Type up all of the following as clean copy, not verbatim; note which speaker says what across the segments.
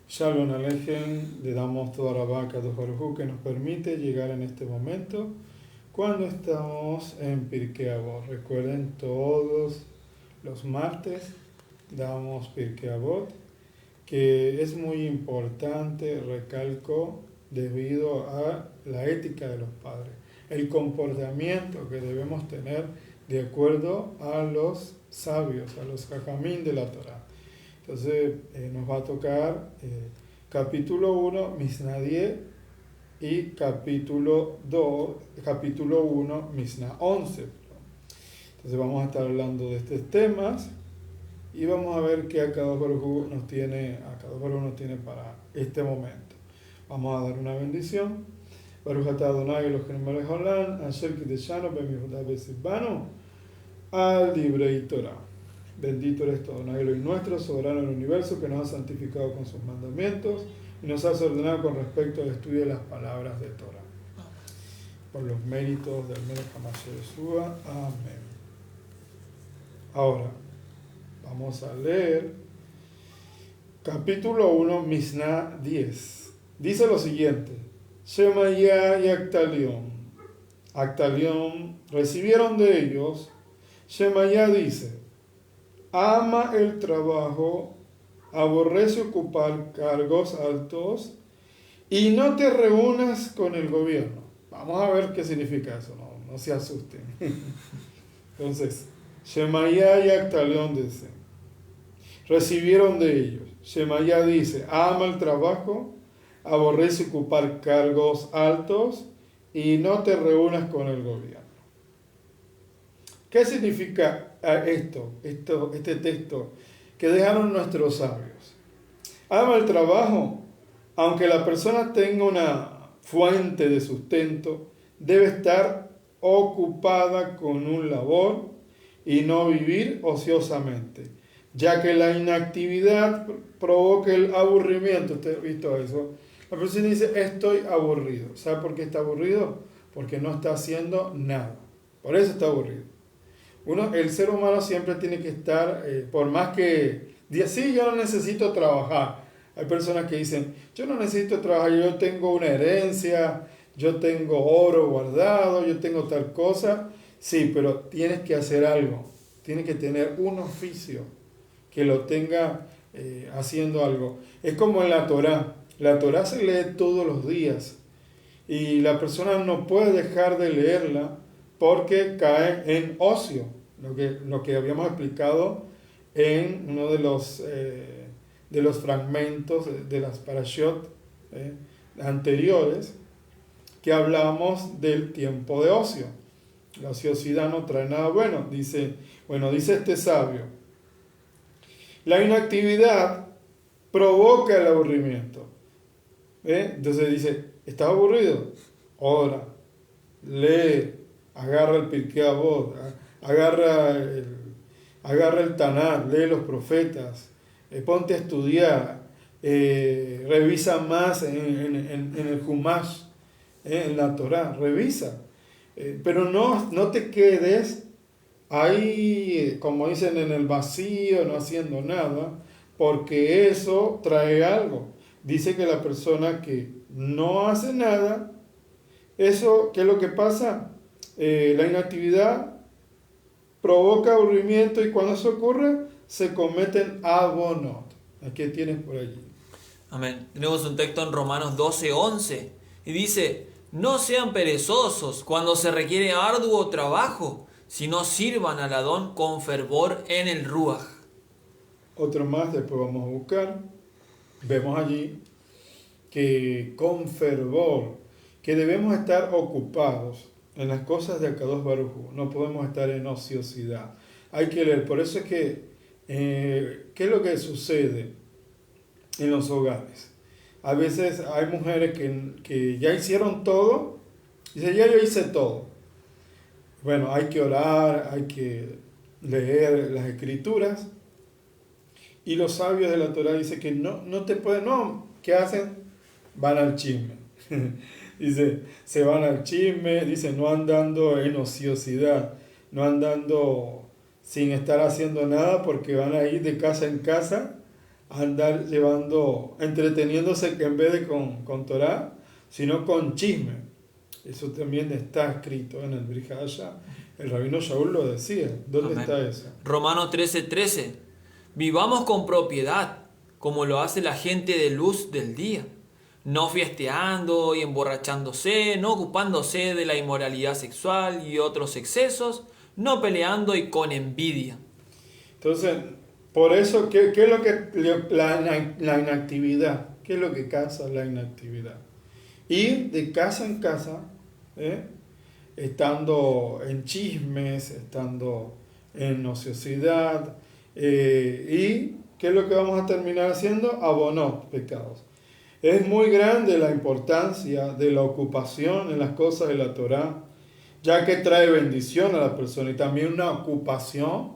Speaker 1: Shalom Aleichem, le damos toda la vaca a Kadosh Baruj Hu que nos permite llegar en este momento cuando estamos en Pirkei Avot. Recuerden, todos los martes damos Pirkei Avot, que es muy importante, recalco, debido a la ética de los padres, el comportamiento que debemos tener de acuerdo a los sabios, a los jajamín de la Torah. Entonces nos va a tocar capítulo 1, Mishnah 10, y capítulo 1, Mishnah 11. Entonces vamos a estar hablando de estos temas y vamos a ver qué Akadosh Baruj Hu nos tiene para este momento. Vamos a dar una bendición. Baruch atah Adonai Eloheinu melech haolam, asher kideshanu b'mihudah v'tzidkanu al divrei Torah. Bendito eres tú, Adonai Elohim nuestro, soberano del universo, que nos ha santificado con sus mandamientos y nos has ordenado con respecto al estudio de las palabras de Torah. Por los méritos del Melech HaMashiach Yeshua. Amén. Ahora, vamos a leer capítulo 1, Mishnah 10. Dice lo siguiente: Shemaya y Actalión. Actalión recibieron de ellos. Shemaya dice: ama el trabajo, aborrece ocupar cargos altos y no te reúnas con el gobierno. Vamos a ver qué significa eso, no se asusten. Entonces, Shemaya y Actalión dicen, recibieron de ellos. Shemaya dice, ama el trabajo, aborrece ocupar cargos altos y no te reúnas con el gobierno. ¿Qué significa este texto que dejaron nuestros sabios? Ama el trabajo, aunque la persona tenga una fuente de sustento, debe estar ocupada con un labor y no vivir ociosamente, ya que la inactividad provoca el aburrimiento. ¿Usted ha visto eso? La persona dice, estoy aburrido. ¿Sabe por qué está aburrido? Porque no está haciendo nada. Por eso está aburrido. El ser humano siempre tiene que estar, por más que diga, sí, yo no necesito trabajar. Hay personas que dicen, yo no necesito trabajar, yo tengo una herencia, yo tengo oro guardado, yo tengo tal cosa. Sí, pero tienes que hacer algo, tienes que tener un oficio que lo tenga haciendo algo. Es como en la Torá. La Torá se lee todos los días y la persona no puede dejar de leerla porque cae en ocio, lo que habíamos explicado en uno de los fragmentos de las parashot anteriores, que hablamos del tiempo de ocio. La ociosidad no trae nada bueno, dice este sabio. La inactividad provoca el aburrimiento. Entonces dice, ¿estás aburrido? Ora, lee, agarra el Pirkei Avot, agarra el Tanar, lee los profetas, ponte a estudiar, revisa más en el Humash, en la Torah, revisa. Pero no te quedes ahí, como dicen, en el vacío, no haciendo nada, porque eso trae algo. Dice que la persona que no hace nada, eso, ¿qué es lo que pasa? La inactividad provoca aburrimiento y cuando eso ocurre, se cometen abonot. ¿Qué tienes por allí?
Speaker 2: Amén. Tenemos un texto en Romanos 12:11 y dice, no sean perezosos cuando se requiere arduo trabajo, sino sirvan al Adón con fervor en el Ruach.
Speaker 1: Otro más, después vamos a buscar. Vemos allí que con fervor, que debemos estar ocupados en las cosas de Akadosh Baruj Hu. No podemos estar en ociosidad. Hay que leer. Por eso es que, ¿qué es lo que sucede en los hogares? A veces hay mujeres que ya hicieron todo, y dicen, ya yo hice todo. Bueno, hay que orar, hay que leer las escrituras, y los sabios de la Torah dicen que no te pueden, ¿qué hacen? Van al chisme. Dice, se van al chisme, dice, no andando en ociosidad, no andando sin estar haciendo nada, porque van a ir de casa en casa andar entreteniéndose que en vez de con Torah, sino con chisme. Eso también está escrito en el Brit Hadashah. El rabino Shaul lo decía. ¿Dónde
Speaker 2: Amén.
Speaker 1: está eso?
Speaker 2: Romanos 13:13. Vivamos con propiedad, como lo hace la gente de luz del día, no fiesteando y emborrachándose, no ocupándose de la inmoralidad sexual y otros excesos, no peleando y con envidia.
Speaker 1: Entonces, por eso, ¿qué es lo que la inactividad? ¿Qué es lo que causa la inactividad? Ir de casa en casa, estando en chismes, estando en ociosidad, y ¿qué es lo que vamos a terminar haciendo? Abonot, pecados. Es muy grande la importancia de la ocupación en las cosas de la Torá, ya que trae bendición a la persona y también una ocupación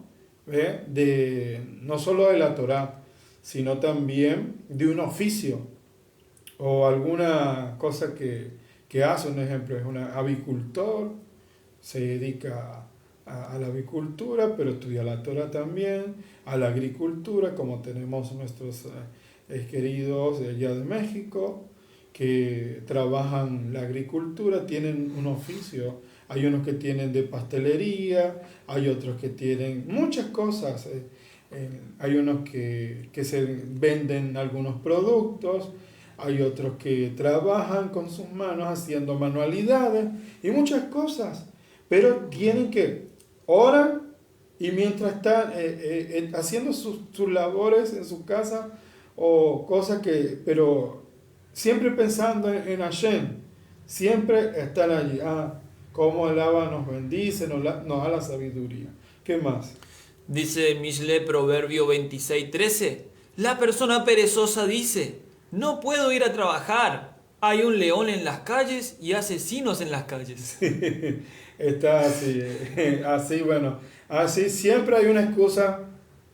Speaker 1: no solo de la Torá, sino también de un oficio o alguna cosa que hace. Un ejemplo es un avicultor, se dedica a la avicultura, pero estudia la Torá también, a la agricultura, como tenemos nuestros queridos de allá de México, que trabajan la agricultura, tienen un oficio. Hay unos que tienen de pastelería, hay otros que tienen muchas cosas. Hay unos que se venden algunos productos, hay otros que trabajan con sus manos haciendo manualidades y muchas cosas. Pero tienen que orar y mientras están haciendo sus labores en su casa o cosas pero siempre pensando en Hashem, siempre están allí. Cómo el Abba nos bendice, nos da la sabiduría. ¿Qué más?
Speaker 2: Dice Mishle, Proverbio 26:13. La persona perezosa dice: no puedo ir a trabajar. Hay un león en las calles y asesinos en las calles.
Speaker 1: Está así, así siempre hay una excusa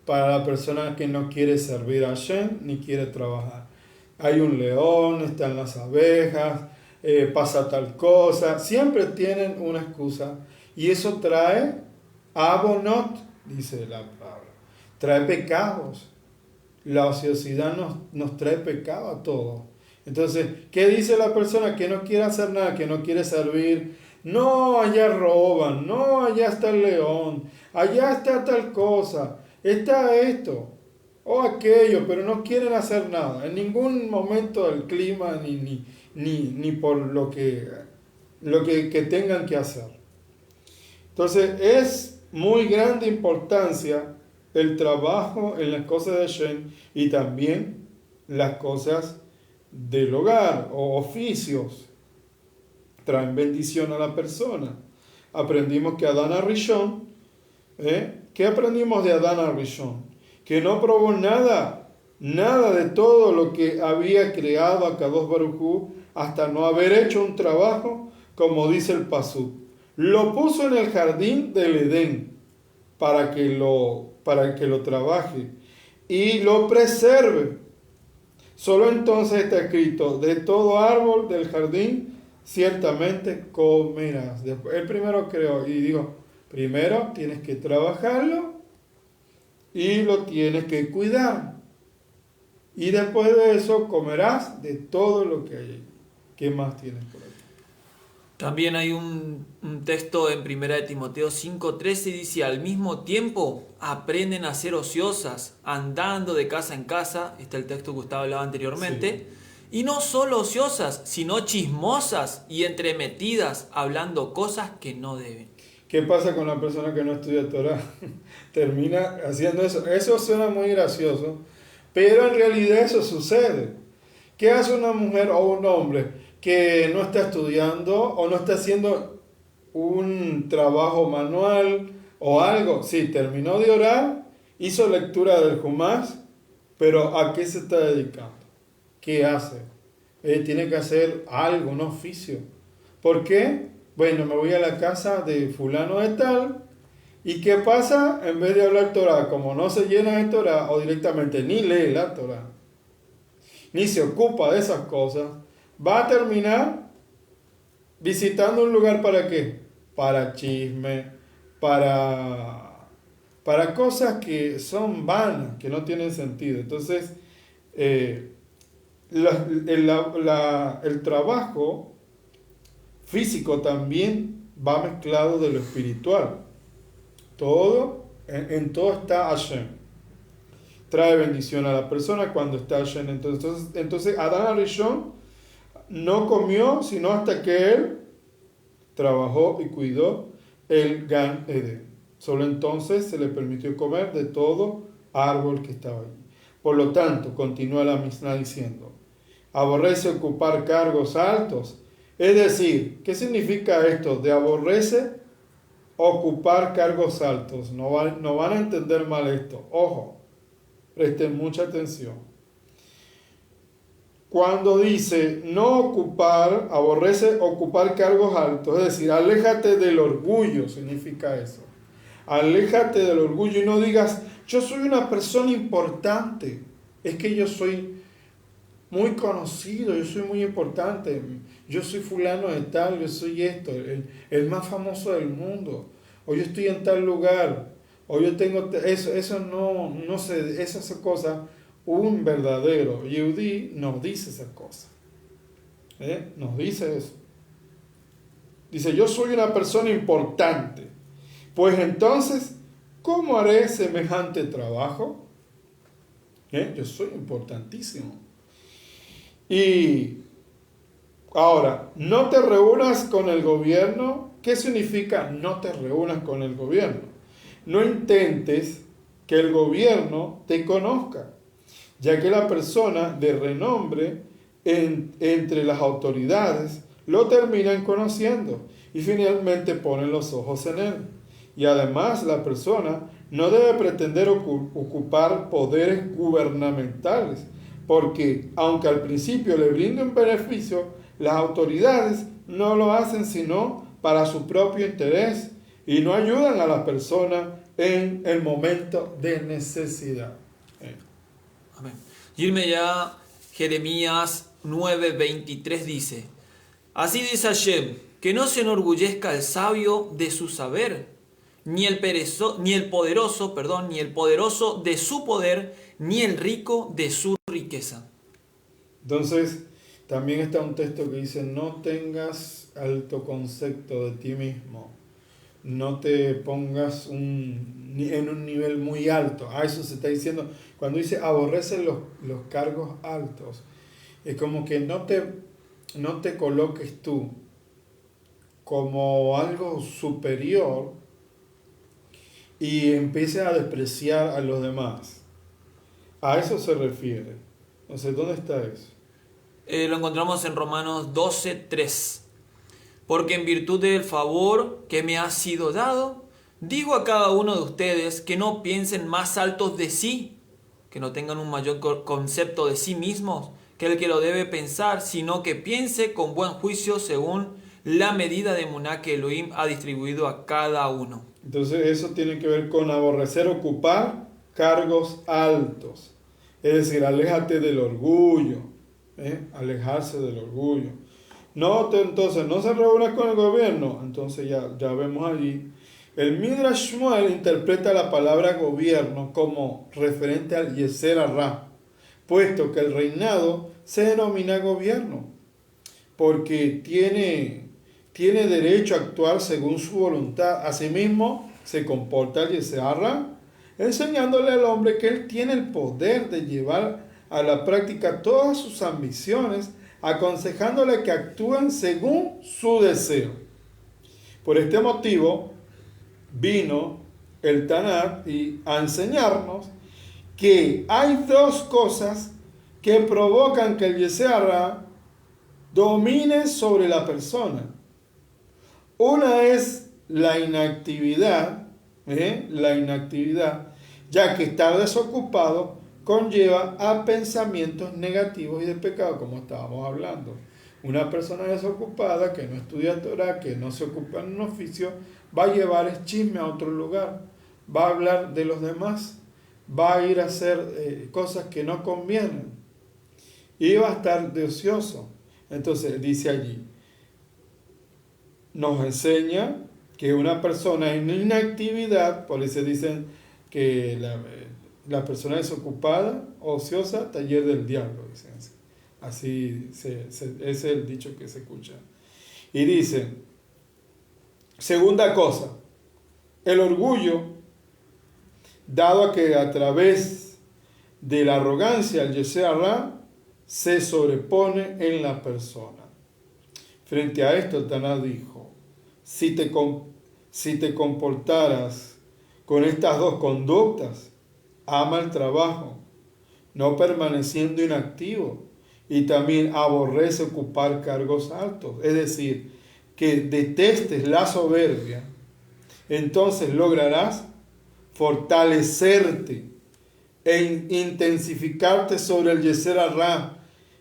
Speaker 1: para la persona que no quiere servir a Hashem ni quiere trabajar. Hay un león, están las abejas, pasa tal cosa, siempre tienen una excusa y eso trae abonot, dice la palabra, trae pecados. La ociosidad nos trae pecado a todos. Entonces, ¿qué dice la persona que no quiere hacer nada, que no quiere servir? No, allá roban, no, allá está el león, allá está tal cosa, está esto o aquello, pero no quieren hacer nada. En ningún momento del clima ni por lo que tengan que hacer. Entonces, es muy grande importancia el trabajo en las cosas de Hashem y también las cosas del hogar o oficios traen bendición a la persona. Aprendimos que Adán Arishon, ¿qué aprendimos de Adán Arishon? Que no probó nada de todo lo que había creado Akadosh Baruj Hu hasta no haber hecho un trabajo, como dice el Pasuk. Lo puso en el jardín del Edén para que lo trabaje y lo preserve. Solo entonces está escrito: de todo árbol del jardín ciertamente comerás. Después, él primero creó y digo, primero tienes que trabajarlo y lo tienes que cuidar. Y después de eso comerás de todo lo que hay. ¿Qué más tienes por aquí?
Speaker 2: También hay un texto en 1 de Timoteo 5:13 y dice: al mismo tiempo aprenden a ser ociosas, andando de casa en casa. Este es el texto que usted hablaba anteriormente. Sí. Y no solo ociosas, sino chismosas y entremetidas, hablando cosas que no deben.
Speaker 1: ¿Qué pasa con la persona que no estudia Torah? Termina haciendo eso. Eso suena muy gracioso, pero en realidad eso sucede. ¿Qué hace una mujer o un hombre que no está estudiando o no está haciendo un trabajo manual o algo? Sí, terminó de orar, hizo lectura del Humash, pero ¿a qué se está dedicando? ¿Qué hace? Tiene que hacer algo, un oficio. ¿Por qué? Bueno, me voy a la casa de fulano de tal. ¿Y qué pasa? En vez de hablar Torah, como no se llena de Torah o directamente ni lee la Torah, ni se ocupa de esas cosas, va a terminar visitando un lugar ¿para qué? Para chisme, para cosas que son vanas, que no tienen sentido. Entonces, eh, el trabajo físico también va mezclado de lo espiritual. Todo, en todo está Hashem. Trae bendición a la persona cuando está Hashem. Entonces Adán Arishon no comió sino hasta que él trabajó y cuidó el Gan Eden. Solo entonces se le permitió comer de todo árbol que estaba allí. Por lo tanto, continúa la Mishnah diciendo, aborrece ocupar cargos altos. Es decir, ¿qué significa esto de aborrece ocupar cargos altos? No van a entender mal esto. Ojo, presten mucha atención. Cuando dice no ocupar, aborrece ocupar cargos altos, es decir, aléjate del orgullo, significa eso. Aléjate del orgullo y no digas, yo soy una persona importante, es que yo soy muy conocido, yo soy muy importante, yo soy fulano de tal, yo soy esto, el más famoso del mundo, o yo estoy en tal lugar, o yo tengo eso no sé, esas cosas. Un verdadero Yehudí nos dice esas cosas, nos dice eso. Dice, yo soy una persona importante, pues entonces, ¿cómo haré semejante trabajo? Yo soy importantísimo. Y ahora, no te reúnas con el gobierno. ¿Qué significa no te reúnas con el gobierno? No intentes que el gobierno te conozca, ya que la persona de renombre entre las autoridades lo terminan conociendo y finalmente ponen los ojos en él. Y además la persona no debe pretender ocupar poderes gubernamentales, porque aunque al principio le brinde un beneficio, las autoridades no lo hacen sino para su propio interés y no ayudan a la persona en el momento de necesidad.
Speaker 2: Amén. Irme ya, Jeremías 9:23 dice, así dice Hashem, que no se enorgullezca el sabio de su saber, ni el poderoso de su poder, ni el rico de su riqueza.
Speaker 1: Entonces, también está un texto que dice, no tengas alto concepto de ti mismo, no te pongas en un nivel muy alto. Eso se está diciendo, cuando dice aborrece los cargos altos, es como que no te coloques tú como algo superior y empieces a despreciar a los demás. A eso se refiere. Entonces, ¿dónde está eso?
Speaker 2: Lo encontramos en Romanos 12:3. Porque en virtud del favor que me ha sido dado, digo a cada uno de ustedes que no piensen más altos de sí, que no tengan un mayor concepto de sí mismos que el que lo debe pensar, sino que piense con buen juicio según la medida de emuná que Elohim ha distribuido a cada uno.
Speaker 1: Entonces eso tiene que ver con aborrecer ocupar cargos altos. Es decir, aléjate del orgullo, alejarse del orgullo. Entonces no se reúna con el gobierno. Entonces ya vemos allí. El Midrash Shmuel interpreta la palabra gobierno como referente al Yeser Hará, puesto que el reinado se denomina gobierno, porque tiene derecho a actuar según su voluntad. Asimismo, se comporta el Yeser Hará, enseñándole al hombre que él tiene el poder de llevar a la práctica todas sus ambiciones, aconsejándole que actúen según su deseo. Por este motivo, vino el Tanakh a enseñarnos que hay dos cosas que provocan que el Yeser Hará domine sobre la persona. Una es la inactividad, ya que estar desocupado conlleva a pensamientos negativos y de pecado, como estábamos hablando. Una persona desocupada que no estudia Torah, que no se ocupa en un oficio, va a llevar el chisme a otro lugar, va a hablar de los demás, va a ir a hacer cosas que no convienen y va a estar de ocioso. Entonces dice allí, nos enseña que una persona en inactividad, por eso dicen que La persona desocupada, ociosa, taller del diablo, dicen así. Así es el dicho que se escucha. Y dice, segunda cosa, el orgullo, dado que a través de la arrogancia, el Yetzer Hara se sobrepone en la persona. Frente a esto, el Taná dijo, si te comportaras con estas dos conductas, ama el trabajo, no permaneciendo inactivo, y también aborrece ocupar cargos altos. Es decir, que detestes la soberbia, entonces lograrás fortalecerte e intensificarte sobre el Yetzer Hara,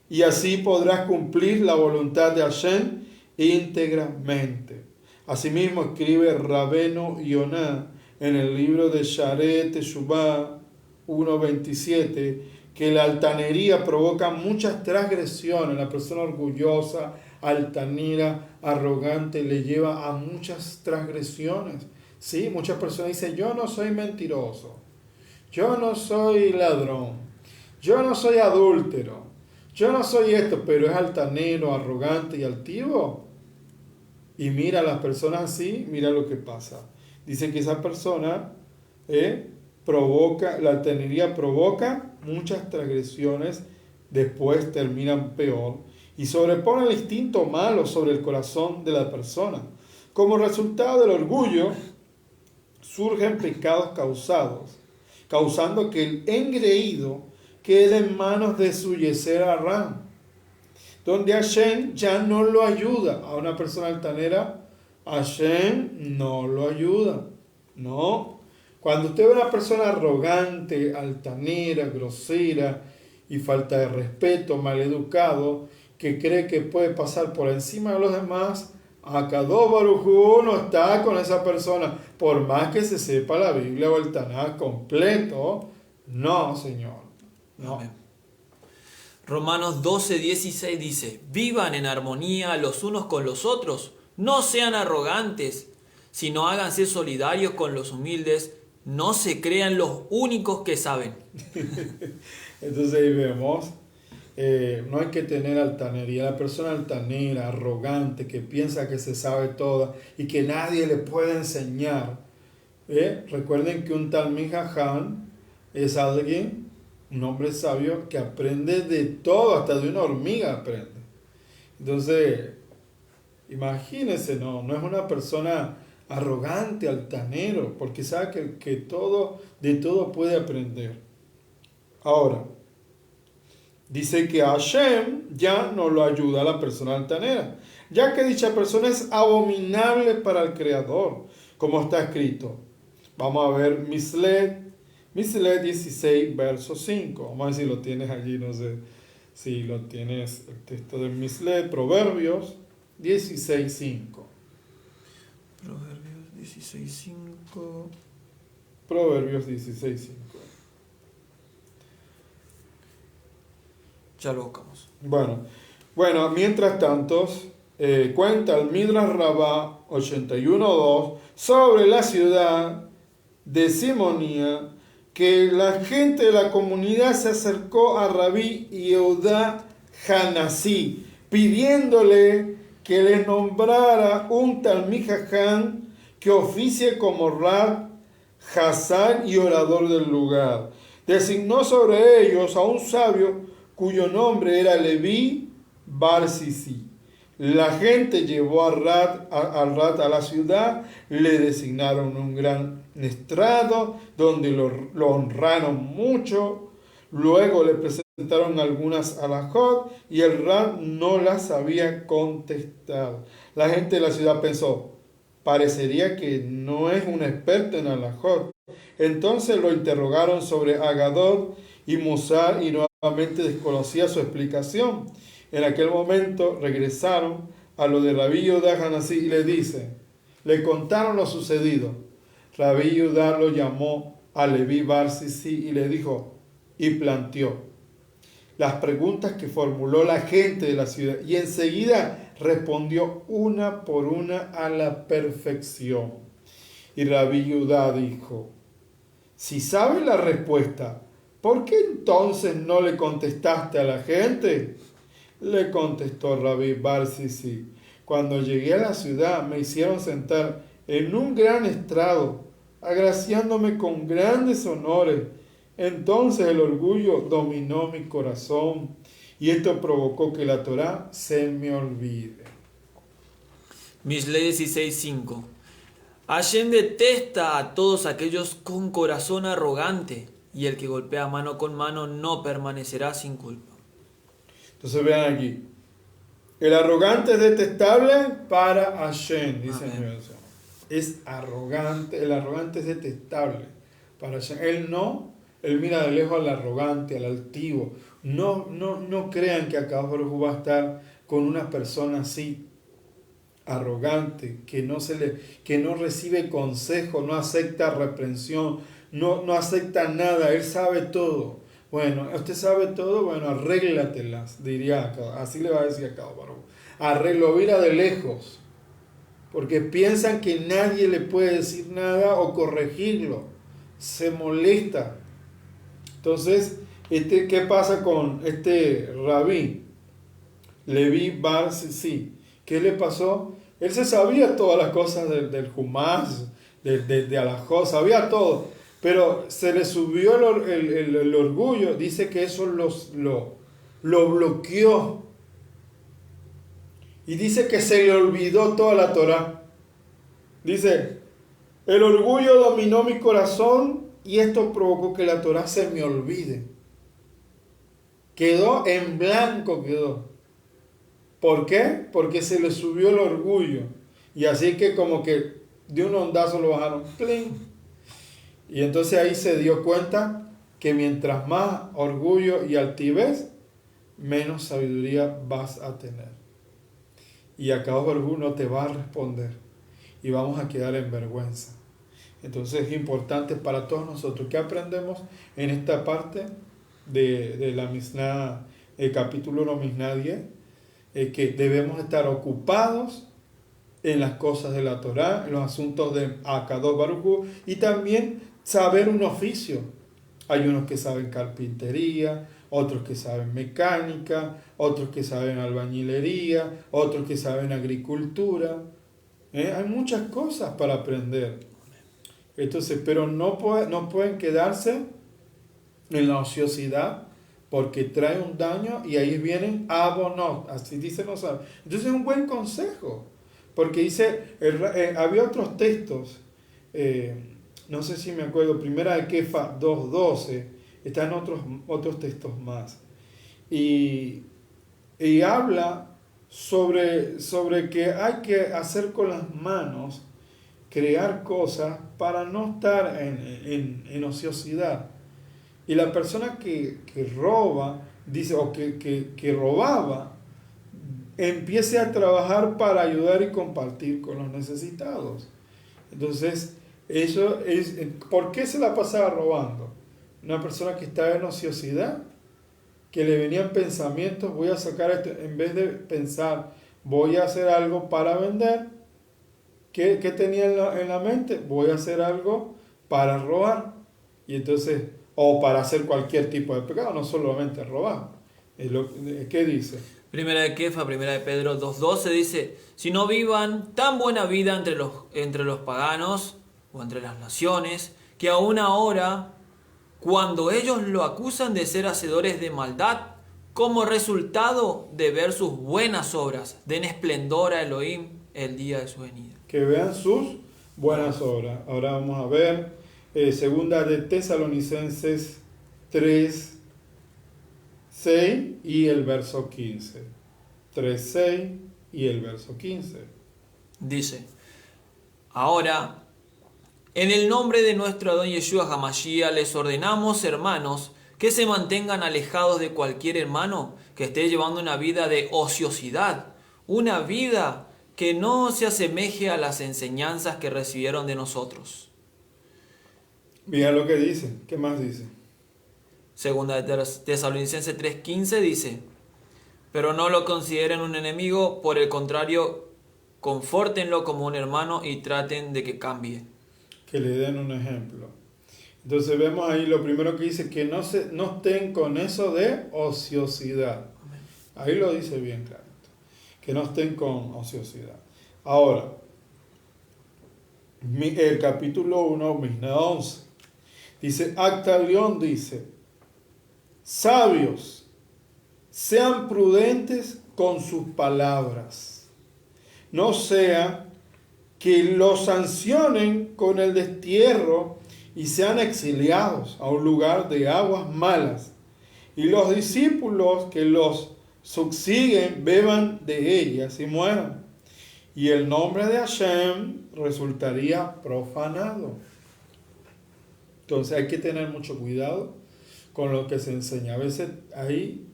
Speaker 1: y así podrás cumplir la voluntad de Hashem íntegramente. Asimismo escribe Rabbeinu Yonah en el libro de Shareh Teshuvah 1.27 que la altanería provoca muchas transgresiones. La persona orgullosa, altanera, arrogante le lleva a muchas transgresiones. Sí, muchas personas dicen, yo no soy mentiroso, yo no soy ladrón, yo no soy adúltero, yo no soy esto, pero es altanero, arrogante y altivo. Y mira a las personas así, mira lo que pasa. Dicen que esa persona la altanería provoca muchas transgresiones, después terminan peor y sobrepone el instinto malo sobre el corazón de la persona. Como resultado del orgullo, surgen pecados causando que el engreído quede en manos de su Yetzer Hara, donde Hashem ya no lo ayuda. A una persona altanera, Hashem no lo ayuda. No. Cuando usted ve a una persona arrogante, altanera, grosera y falta de respeto, maleducado, que cree que puede pasar por encima de los demás, Akadosh Baruj Hu no está con esa persona. Por más que se sepa la Biblia o el Tanaj completo, no, Señor. No.
Speaker 2: Amén. Romanos 12:16 dice, vivan en armonía los unos con los otros, no sean arrogantes, sino háganse solidarios con los humildes, no se crean los únicos que saben.
Speaker 1: Entonces ahí vemos, no hay que tener altanería. La persona altanera, arrogante, que piensa que se sabe todo y que nadie le puede enseñar. Recuerden que un Talmid Jajam es alguien, un hombre sabio que aprende de todo, hasta de una hormiga aprende. Entonces, imagínense, no es una persona arrogante, altanero, porque sabe que de todo puede aprender. Ahora, dice que Hashem ya no lo ayuda a la persona altanera, ya que dicha persona es abominable para el Creador, como está escrito. Vamos a ver Mishlei 16, verso 5. Vamos a ver si lo tienes allí, no sé si lo tienes, el texto de Mishlei, Proverbios 16, 5.
Speaker 2: Proverbios 16:5.
Speaker 1: Proverbios 16, 5.
Speaker 2: Ya lo buscamos.
Speaker 1: Bueno, mientras tanto, cuenta el Midrash Rabbah 81.2 sobre la ciudad de Simonía, que la gente de la comunidad se acercó a Rabí Yehudá Hanasí, pidiéndole que les nombrara un Talmid Jajam que oficie como Rab, Hazán y orador del lugar. Designó sobre ellos a un sabio cuyo nombre era Leví Bar Sisi. La gente llevó al Rat a la ciudad, le designaron un gran estrado donde lo honraron mucho. Luego le presentaron algunas alajot y el Rat no las había contestado. La gente de la ciudad pensó, parecería que no es un experto en alajot. Entonces lo interrogaron sobre Agadot y Musar y nuevamente desconocía su explicación. En aquel momento regresaron a lo de Rabí Yehudá Hanasí y le contaron lo sucedido. Rabí Yehudá lo llamó a Leví Bar Sisi y le dijo, y planteó las preguntas que formuló la gente de la ciudad y enseguida respondió una por una a la perfección. Y Rabí Yehudá dijo, Si sabes la respuesta, ¿por qué entonces no le contestaste a la gente? Le contestó Rabí Bar Sisi. Cuando llegué a la ciudad me hicieron sentar en un gran estrado, agraciándome con grandes honores. Entonces el orgullo dominó mi corazón y esto provocó que la Torá se me olvide.
Speaker 2: Mishlei 16:5. Hashem detesta a todos aquellos con corazón arrogante, y el que golpea mano con mano no permanecerá sin culpa.
Speaker 1: Entonces vean aquí, el arrogante es detestable para Hashem, dice mi versión. Es arrogante, el arrogante es detestable para Hashem. Él mira de lejos al arrogante, al altivo. No crean que acá va a estar con una persona así, arrogante, que no recibe consejo, no acepta reprensión, no acepta nada, él sabe todo. Bueno, usted sabe todo, bueno, arréglatelas, diría acá, así le va a decir acá, arreglo, mira de lejos, porque piensan que nadie le puede decir nada o corregirlo, se molesta. Entonces, ¿qué pasa con este rabí? Leví Bar Sisi. ¿Qué le pasó? Él se sabía todas las cosas del Humás, de Alajó, sabía todo, pero se le subió el orgullo. Dice que eso lo bloqueó. Y dice que se le olvidó toda la Torá. Dice, el orgullo dominó mi corazón y esto provocó que la Torá se me olvide. Quedó en blanco, quedó. ¿Por qué? Porque se le subió el orgullo. Y así que como que de un ondazo lo bajaron. ¡Pling! Y entonces ahí se dio cuenta que mientras más orgullo y altivez, menos sabiduría vas a tener. Y acá orgullo no te va a responder. Y vamos a quedar en vergüenza. Entonces es importante para todos nosotros. ¿Qué aprendemos en esta parte de la Mishnah, el capítulo 1, Mishnah 10? Que debemos estar ocupados en las cosas de la Torá, en los asuntos de Akadosh Baruj Hu, y también saber un oficio. Hay unos que saben carpintería, otros que saben mecánica, otros que saben albañilería, otros que saben agricultura. Hay muchas cosas para aprender. Entonces, pero no pueden quedarse en la ociosidad, porque trae un daño y ahí vienen abonot, así dicen los sabios. Entonces es un buen consejo, porque dice, había otros textos, no sé si me acuerdo, primera de Kefa 2:12, están otros textos más, y habla sobre que hay que hacer con las manos, crear cosas para no estar en ociosidad. Y la persona que roba, dice, o que robaba, empiece a trabajar para ayudar y compartir con los necesitados. Entonces, eso es, ¿por qué se la pasaba robando? Una persona que estaba en ociosidad, que le venían pensamientos, voy a sacar esto, en vez de pensar, voy a hacer algo para vender, ¿qué tenía en la mente? Voy a hacer algo para robar. Y entonces, o para hacer cualquier tipo de pecado, no solamente robar. ¿Qué dice?
Speaker 2: Primera de Kefa, primera de Pedro 2:12 dice, si no vivan tan buena vida entre los paganos o entre las naciones, que aún ahora, cuando ellos lo acusan de ser hacedores de maldad, como resultado de ver sus buenas obras, den esplendor a Elohim el día de su venida.
Speaker 1: Que vean sus buenas obras. Ahora vamos a ver segunda de Tesalonicenses 3:6 y el verso 15. 3:6 y el verso 15.
Speaker 2: Dice, ahora, en el nombre de nuestro Adón Yeshua HaMashiach les ordenamos, hermanos, que se mantengan alejados de cualquier hermano que esté llevando una vida de ociosidad, una vida que no se asemeje a las enseñanzas que recibieron de nosotros.
Speaker 1: Mira lo que dice. ¿Qué más dice?
Speaker 2: Segunda de Tesalonicenses 3:15 dice, pero no lo consideren un enemigo, por el contrario, confórtenlo como un hermano y traten de que cambie.
Speaker 1: Que le den un ejemplo. Entonces vemos ahí lo primero que dice, que no estén con eso de ociosidad. Ahí lo dice bien claro, que no estén con ociosidad. Ahora, el capítulo 1, Mishnah 11, dice, Actalión dice, sabios, sean prudentes con sus palabras, no sea que los sancionen con el destierro y sean exiliados a un lugar de aguas malas, y los discípulos que los subsiguen beban de ellas y mueran, y el nombre de Hashem resultaría profanado. Entonces hay que tener mucho cuidado con lo que se enseña. A veces hay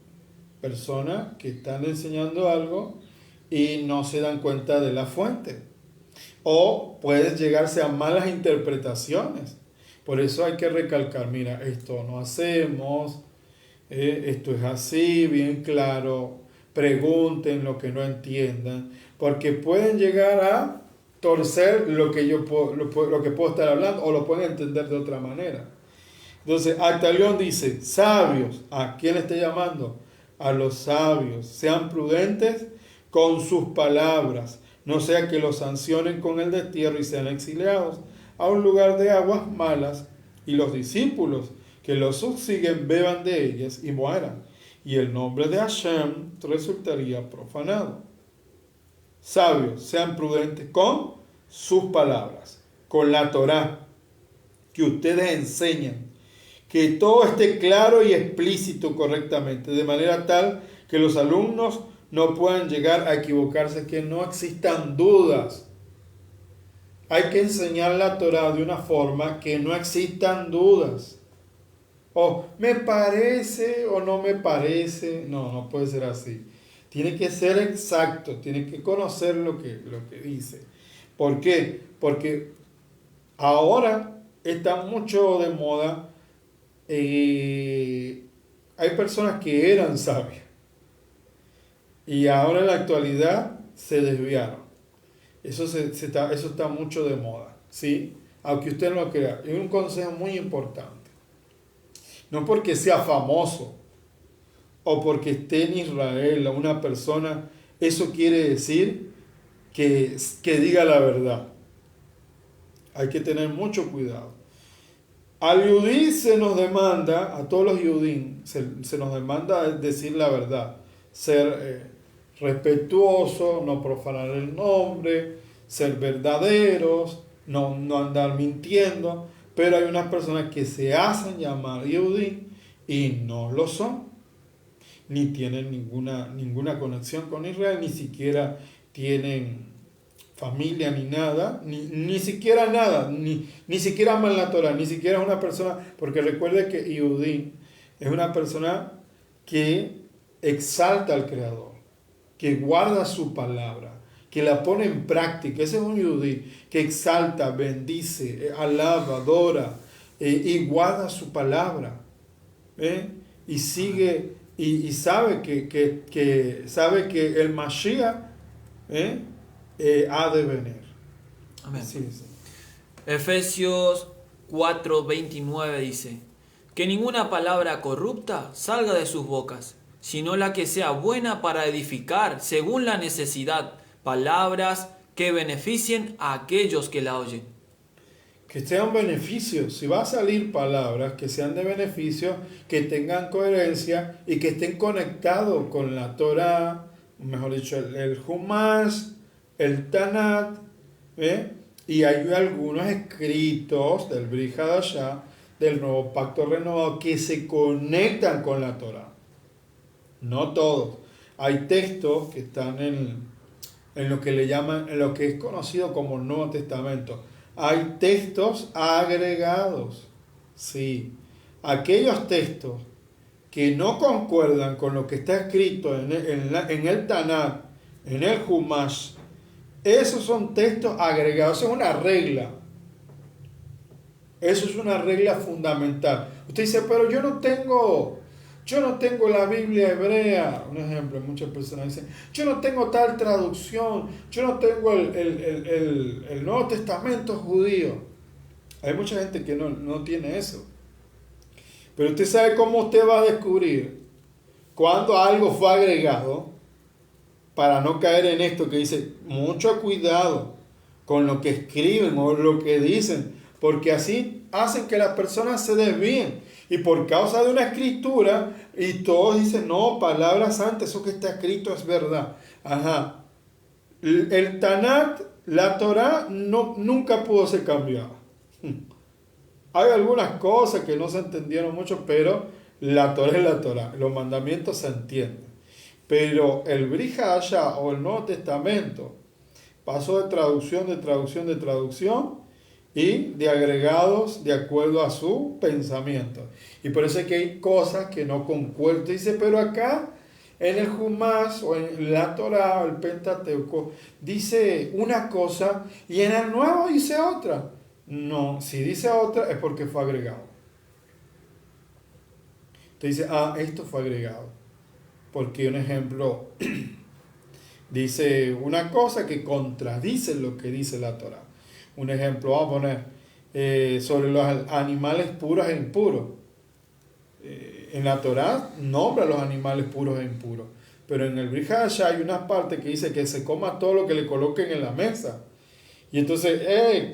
Speaker 1: personas que están enseñando algo y no se dan cuenta de la fuente, o pueden llegarse a malas interpretaciones. Por eso hay que recalcar, mira, esto no hacemos, esto es así, bien claro, pregunten lo que no entiendan, porque pueden llegar a torcer lo que puedo estar hablando, o lo pueden entender de otra manera. Entonces, Actalión dice, sabios, ¿a quién está llamando? A los sabios, sean prudentes con sus palabras, no sea que los sancionen con el destierro y sean exiliados a un lugar de aguas malas, y los discípulos que los subsiguen beban de ellas y mueran, y el nombre de Hashem resultaría profanado. Sabios, sean prudentes con sus palabras, con la Torá que ustedes enseñan, que todo esté claro y explícito correctamente, de manera tal que los alumnos no puedan llegar a equivocarse, que no existan dudas. Hay que enseñar la Torá de una forma que no existan dudas. O me parece o no me parece. No puede ser así. Tiene que ser exacto, tiene que conocer lo que dice. ¿Por qué? Porque ahora está mucho de moda. Hay personas que eran sabias y ahora en la actualidad se desviaron. Eso está mucho de moda, ¿sí? Aunque usted no lo crea. Es un consejo muy importante. No porque sea famoso o porque esté en Israel o una persona, eso quiere decir que diga la verdad. Hay que tener mucho cuidado. Al yudí se nos demanda, a todos los yudín, se nos demanda decir la verdad, ser respetuoso, no profanar el nombre, ser verdaderos, no andar mintiendo, pero hay unas personas que se hacen llamar yudí y no lo son, ni tienen ninguna conexión con Israel, ni siquiera tienen familia ni nada, ni siquiera nada, ni siquiera aman la Torah, ni siquiera es una persona, porque recuerde que Yehudí es una persona que exalta al Creador, que guarda su palabra, que la pone en práctica. Ese es un Yehudí que exalta, bendice, alaba, adora y guarda su palabra, y sigue y sabe sabe que el Mashiach ha de venir.
Speaker 2: Amén.
Speaker 1: Sí.
Speaker 2: Efesios 4:29 dice, que ninguna palabra corrupta salga de sus bocas, sino la que sea buena para edificar según la necesidad, palabras que beneficien a aquellos que la oyen.
Speaker 1: Que sean beneficios. Si va a salir palabras que sean de beneficio, que tengan coherencia y que estén conectados con la Torah, mejor dicho, el Humash, el Tanat, y hay algunos escritos del Brit Hadashah, del Nuevo Pacto Renovado, que se conectan con la Torah. No todos. Hay textos que están en lo que le llaman, en lo que es conocido como Nuevo Testamento. Hay textos agregados. Sí. Aquellos textos que no concuerdan con lo que está escrito en el Tanat, en el Humash, esos son textos agregados. Eso es una regla. Eso es una regla fundamental. Usted dice, pero yo no tengo la Biblia hebrea. Un ejemplo, muchas personas dicen, yo no tengo tal traducción, yo no tengo el Nuevo Testamento judío. Hay mucha gente que no tiene eso. Pero usted sabe cómo usted va a descubrir cuando algo fue agregado, para no caer en esto que dice, mucho cuidado con lo que escriben o lo que dicen, porque así hacen que las personas se desvíen. Y por causa de una escritura, y todos dicen, no, palabra santa, eso que está escrito es verdad. Ajá. El Tanat, la Torah, nunca pudo ser cambiada. Hay algunas cosas que no se entendieron mucho, pero la Torah es la Torah. Los mandamientos se entienden. Pero el Brit Hadashah o el Nuevo Testamento pasó de traducción y de agregados de acuerdo a su pensamiento. Y por eso es que hay cosas que no concuerdan. Dice, pero acá en el Humash o en la Torah o el Pentateuco dice una cosa y en el Nuevo dice otra. No, si dice otra es porque fue agregado. Entonces dice, esto fue agregado. Porque un ejemplo dice una cosa que contradice lo que dice la Torah. Un ejemplo, vamos a poner sobre los animales puros e impuros. En la Torah nombra los animales puros e impuros. Pero en el Brit Hadashah hay una parte que dice que se coma todo lo que le coloquen en la mesa. Y entonces,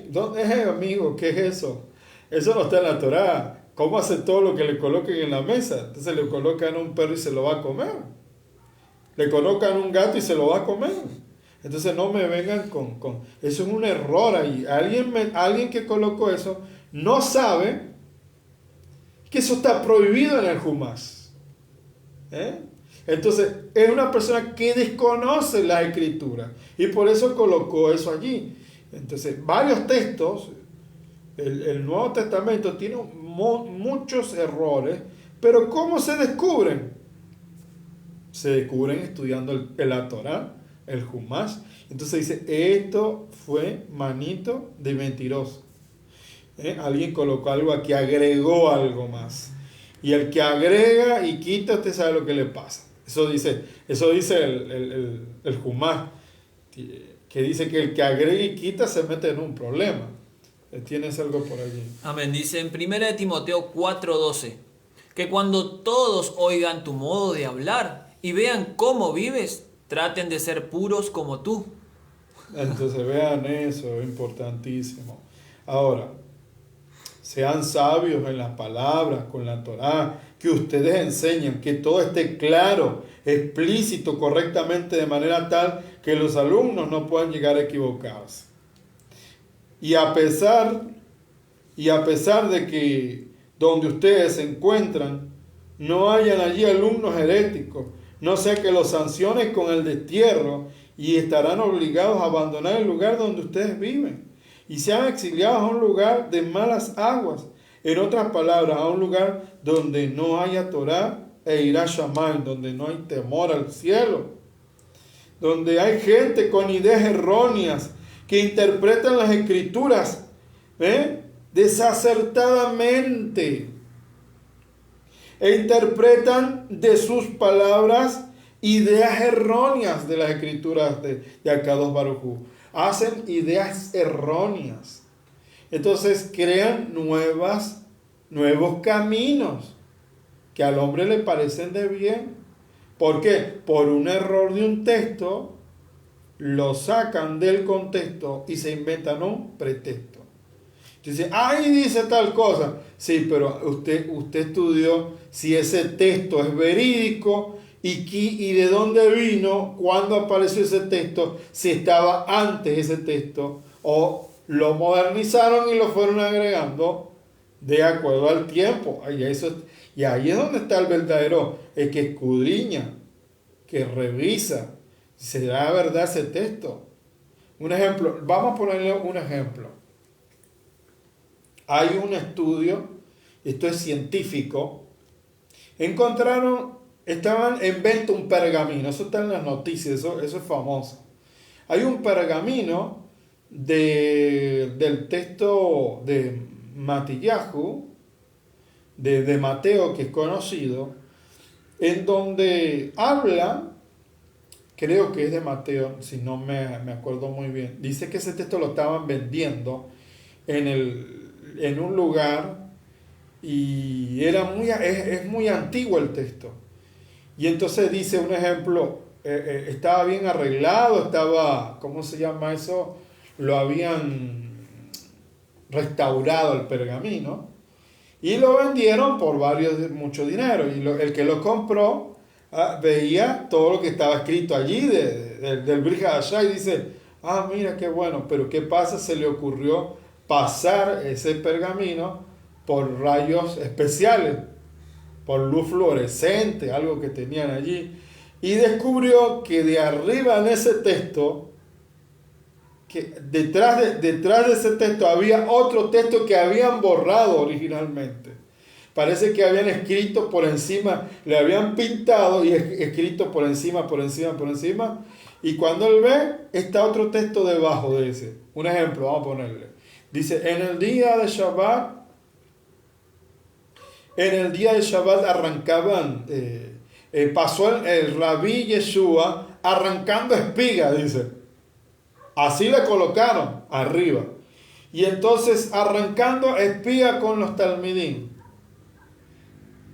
Speaker 1: ¿dónde es, amigo? ¿Qué es eso? Eso no está en la Torah. ¿Cómo hace todo lo que le coloquen en la mesa? Entonces le colocan un perro y se lo va a comer. Le colocan un gato y se lo va a comer. Entonces no me vengan con... Eso es un error ahí. Alguien que colocó eso no sabe que eso está prohibido en el Humash. Entonces es una persona que desconoce la escritura y por eso colocó eso allí. Entonces varios textos, el Nuevo Testamento tiene muchos errores, pero ¿cómo se descubren? Se descubren estudiando la Torah, el Humash. Entonces dice, esto fue manito de mentiroso. Alguien colocó algo aquí, agregó algo más. Y el que agrega y quita, usted sabe lo que le pasa. Eso dice el Humash, que dice que el que agrega y quita se mete en un problema. ¿Tienes algo por allí?
Speaker 2: Amén. Dice en 1 Timoteo 4:12, que cuando todos oigan tu modo de hablar y vean cómo vives, traten de ser puros como tú.
Speaker 1: Entonces vean eso, es importantísimo. Ahora, sean sabios en las palabras, con la Torá, que ustedes enseñen, que todo esté claro, explícito, correctamente, de manera tal que los alumnos no puedan llegar a equivocarse. Y a pesar de que donde ustedes se encuentran no hayan allí alumnos heréticos, no sea que los sancionen con el destierro y estarán obligados a abandonar el lugar donde ustedes viven y sean exiliados a un lugar de malas aguas. En otras palabras, a un lugar donde no haya Torah e Irá Shamayim, donde no hay temor al cielo, donde hay gente con ideas erróneas que interpretan las escrituras desacertadamente e interpretan de sus palabras ideas erróneas de las escrituras de Akadosh Baruj Hu. Hacen ideas erróneas. Entonces crean nuevos caminos que al hombre le parecen de bien. ¿Por qué? Por un error de un texto lo sacan del contexto y se inventan un pretexto. Dice, ahí dice tal cosa. Sí, pero usted estudió si ese texto es verídico y de dónde vino, cuándo apareció ese texto, si estaba antes ese texto o lo modernizaron y lo fueron agregando de acuerdo al tiempo. Y ahí es donde está el verdadero, el que escudriña, que revisa si será verdad ese texto. Un ejemplo, vamos a ponerle un ejemplo. Hay un estudio, esto es científico, estaban en venta un pergamino, eso está en las noticias, eso es famoso. Hay un pergamino del texto de Matillahu, de Mateo, que es conocido, en donde habla, creo que es de Mateo, si no me acuerdo muy bien, dice que ese texto lo estaban vendiendo en en un lugar y es muy antiguo el texto. Y entonces dice un ejemplo, estaba bien arreglado, ¿cómo se llama eso? Lo habían restaurado el pergamino y lo vendieron por mucho dinero. Y el que lo compró veía todo lo que estaba escrito allí del Brit Hadashah y dice, mira qué bueno, pero ¿qué pasa? Se le ocurrió pasar ese pergamino por rayos especiales, por luz fluorescente, algo que tenían allí, y descubrió que de arriba en ese texto, que detrás de ese texto había otro texto que habían borrado originalmente. Parece que habían escrito por encima, le habían pintado y escrito por encima, y cuando él ve, está otro texto debajo de ese. Un ejemplo, vamos a ponerle. Dice, en el día de Shabbat arrancaban, pasó el Rabí Yeshua arrancando espigas, dice. Así le colocaron arriba. Y entonces arrancando espiga con los talmidim.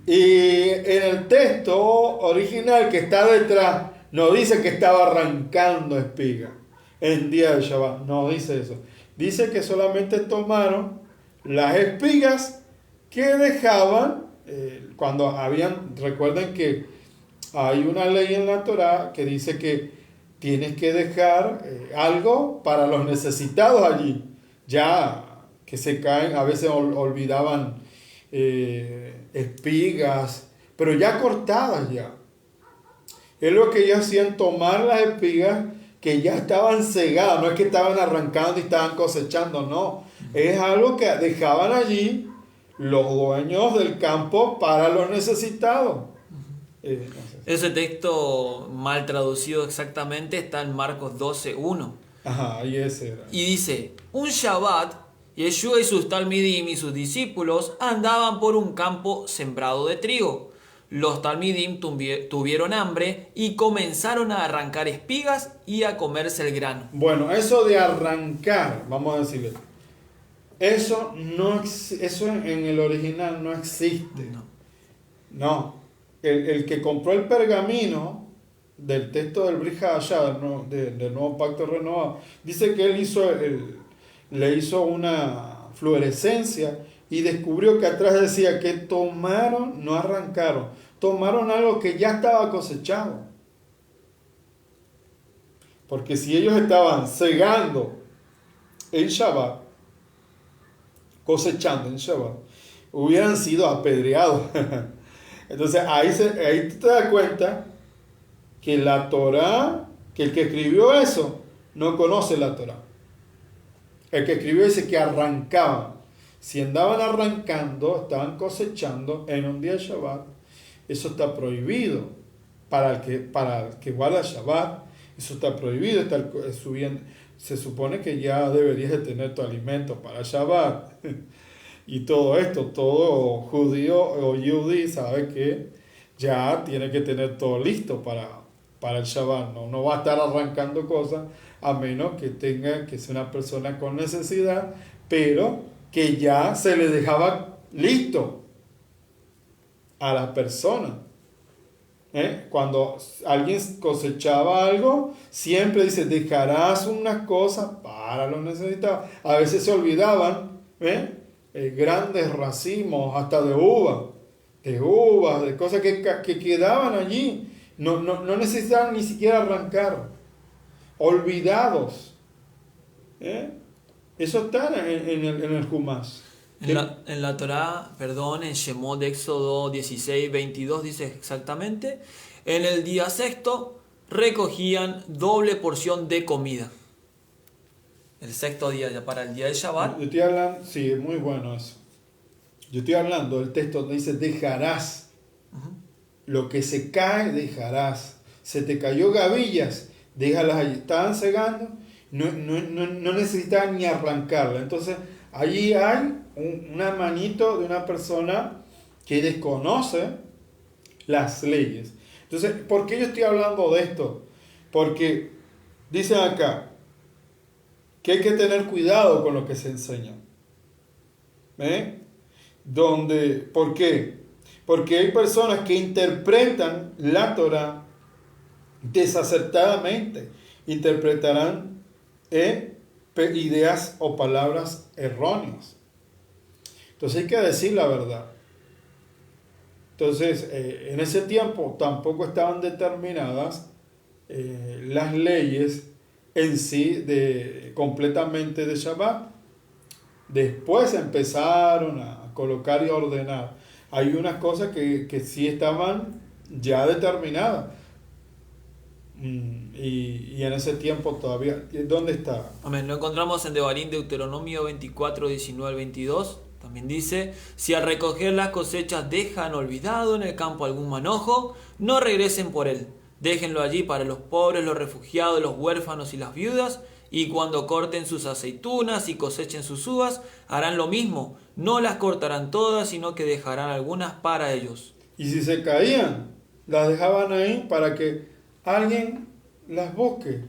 Speaker 1: Y en el texto original que está detrás, no dice que estaba arrancando espiga en día de Shabbat. No dice eso. Dice que solamente tomaron las espigas que dejaban cuando recuerden que hay una ley en la Torá que dice que tienes que dejar algo para los necesitados allí. Ya que se caen, a veces olvidaban espigas, pero ya cortadas ya. Es lo que ellos hacían, tomar las espigas que ya estaban cegadas, no es que estaban arrancando y estaban cosechando, no. Es algo que dejaban allí los dueños del campo para los necesitados. No sé.
Speaker 2: Ese texto mal traducido exactamente está en Marcos 12:1.
Speaker 1: Ajá, y ese era.
Speaker 2: Y dice, un Shabbat, Yeshua y sus talmidim y sus discípulos andaban por un campo sembrado de trigo. Los talmidim tuvieron hambre y comenzaron a arrancar espigas y a comerse el grano.
Speaker 1: Bueno, eso de arrancar, vamos a decirle, eso en el original no existe. No. El que compró el pergamino del texto del Brit Hadashah, del nuevo pacto renovado, dice que él le hizo una fluorescencia y descubrió que atrás decía que tomaron, no arrancaron, tomaron algo que ya estaba cosechado. Porque si ellos estaban segando en Shabbat, cosechando en Shabbat, hubieran sido apedreados. Entonces ahí tú te das cuenta que la Torá, que el que escribió eso no conoce la Torá. El que escribió dice que arrancaban. Si andaban arrancando, estaban cosechando en un día de Shabbat, eso está prohibido. Para el que guarda Shabbat, eso está prohibido. Se supone que ya deberías de tener tu alimento para Shabbat. Y todo esto, todo judío o yudí sabe que ya tiene que tener todo listo para el Shabbat. No va a estar arrancando cosas a menos que sea una persona con necesidad, pero que ya se le dejaba listo a la persona. Cuando alguien cosechaba algo, siempre dice, dejarás unas cosas para los necesitados. A veces se olvidaban, grandes racimos, hasta de uvas, de cosas que quedaban allí. No necesitaban ni siquiera arrancar. Olvidados. Eso está en el Humash.
Speaker 2: En la Torá, en Shemot de Éxodo 16:22 dice exactamente, en el día sexto recogían doble porción de comida. El sexto día para el día de Shabbat.
Speaker 1: Yo estoy hablando, sí, es muy bueno eso. Yo estoy hablando del texto donde dice dejarás. Lo que se cae, dejarás. Se te cayó gavillas, déjalas allí. Estaban cegando, no necesitaban ni arrancarla. Entonces, allí hay una manito de una persona que desconoce las leyes. Entonces, ¿por qué yo estoy hablando de esto? Porque dicen acá que hay que tener cuidado con lo que se enseña. ¿eh? ¿Por qué? Porque hay personas que interpretan la Torah desacertadamente, interpretarán ideas o palabras erróneas. Entonces hay que decir la verdad. Entonces, en ese tiempo tampoco estaban determinadas las leyes en sí completamente de Shabbat. Después empezaron a colocar y a ordenar. Hay unas cosas que sí estaban ya determinadas. Y en ese tiempo todavía, ¿dónde está?
Speaker 2: Amén. Lo encontramos en Devarim, Deuteronomio 24, 19 al 22. También dice: si al recoger las cosechas dejan olvidado en el campo algún manojo, no regresen por él. Déjenlo allí para los pobres, los refugiados, los huérfanos y las viudas. Y cuando corten sus aceitunas y cosechen sus uvas, harán lo mismo. No las cortarán todas, sino que dejarán algunas para ellos.
Speaker 1: Y si se caían, las dejaban ahí para que alguien las busque.